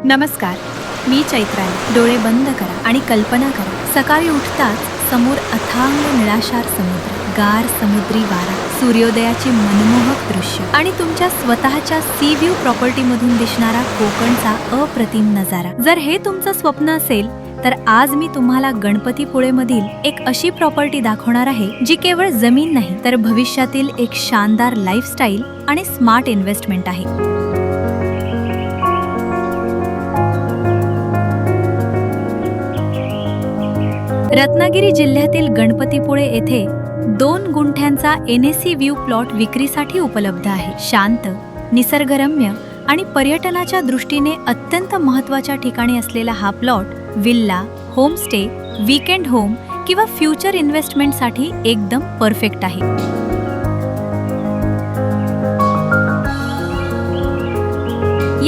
नमस्कार, मी चैत्राली. डोळे बंद करा आणि कल्पना करा. सकाळी उठताच समोर अथांग निळाशार समुद्र, गार समुद्री वारा, सूर्योदयाची मनमोहक दृश्य आणि तुमच्या स्वतःच्या सी व्ह्यू प्रॉपर्टीमधून दिसणारा कोकणचा अप्रतिम नजारा. जर हे तुमचं स्वप्न असेल तर आज मी तुम्हाला गणपतीपुळेमधील एक अशी प्रॉपर्टी दाखवणार आहे जी केवळ जमीन नाही तर भविष्यातील एक शानदार लाईफस्टाईल आणि स्मार्ट इन्व्हेस्टमेंट आहे. रत्नागिरी जिल्ह्यातील गणपतीपुळे येथे 2 गुंठ्यांचा NAC व्ह्यू प्लॉट विक्रीसाठी उपलब्ध आहे. शांत, निसर्गरम्य आणि पर्यटनाच्या दृष्टीने अत्यंत महत्त्वाच्या ठिकाणी असलेला हा plot villa, homestay, weekend home किंवा फ्युचर इन्व्हेस्टमेंटसाठी एकदम परफेक्ट आहे.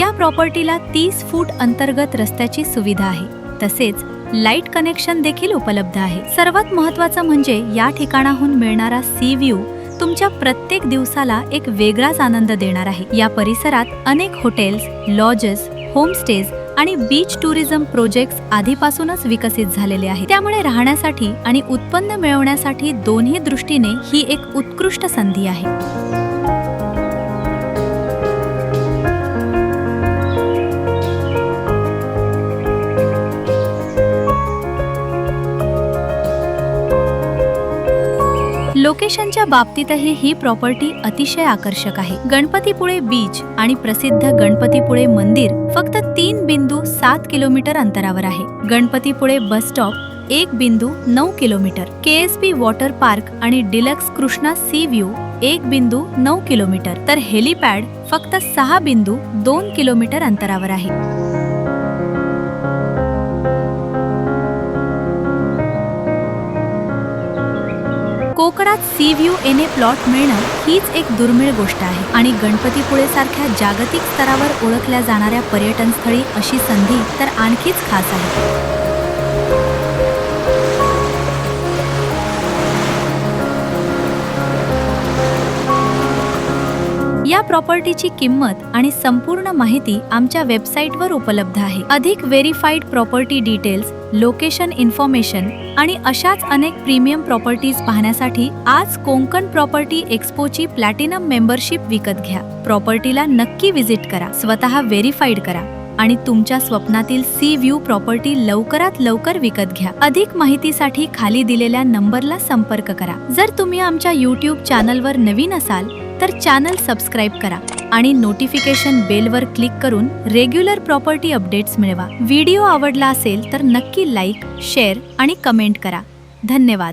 या प्रॉपर्टीला 30 फूट अंतर्गत रस्त्याची सुविधा आहे. तसेच लाईट कनेक्शन देखील उपलब्ध आहे. सर्वात महत्त्वाचं म्हणजे या ठिकाणाहून मिळणारा सी व्ह्यू तुमच्या प्रत्येक दिवसाला एक वेगळाच आनंद देणार आहे. या परिसरात अनेक हॉटेल्स, लॉजेस, होमस्टेज आणि बीच टुरिझम प्रोजेक्ट्स आधीपासूनच विकसित झालेले आहेत. त्यामुळे राहण्यासाठी आणि उत्पन्न मिळवण्यासाठी दोन्ही दृष्टीने ही एक उत्कृष्ट संधी आहे. लोकेशनच्या बाबतीतही ही प्रॉपर्टी अतिशय आकर्षक आहे. गणपतीपुळे बीच आणि प्रसिद्ध गणपतीपुळे मंदिर फक्त 3.7 किलोमीटर अंतरावर आहे. Ganpatipule bus stop 1.9 kilometre, KSP water park आणि deluxe Krishna sea view 1.9 kilometre, तर हेलिपॅड फक्त 6.2 किलोमीटर अंतरावर आहे. कोकणात सी व्ह्यू NA प्लॉट मिळणं हीच एक दुर्मिळ गोष्ट आहे आणि गणपतीपुळे सारख्या जागतिक स्तरावर ओळखल्या जाणाऱ्या पर्यटन स्थळी अशी संधी तर आणखीच खास आहे. या प्रॉपर्टीची किंमत आणि संपूर्ण माहिती आमच्या वेबसाईटवर उपलब्ध आहे. अधिक verified property details, location information आणि अशाच अनेक प्रीमियम प्रॉपर्टीज पाहण्यासाठी आज कोकण प्रॉपर्टी एक्सपोची प्लॅटिनम मेंबरशिप विकत घ्या. प्रॉपर्टीला नक्की व्हिजिट करा, स्वतः व्हेरीफाईड करा आणि तुमच्या स्वप्नातील सी व्ह्यू प्रॉपर्टी लवकरात लवकर विकत घ्या. अधिक माहितीसाठी खाली दिलेल्या नंबरला संपर्क करा. जर तुम्ही आमच्या YouTube चॅनलवर नवीन असाल तर चॅनल सबस्क्राईब करा आणि नोटिफिकेशन बेलवर क्लिक करून रेग्युलर प्रॉपर्टी अपडेट्स मिळवा. व्हिडिओ आवडला असेल तर नक्की लाईक, शेअर आणि कमेंट करा. धन्यवाद.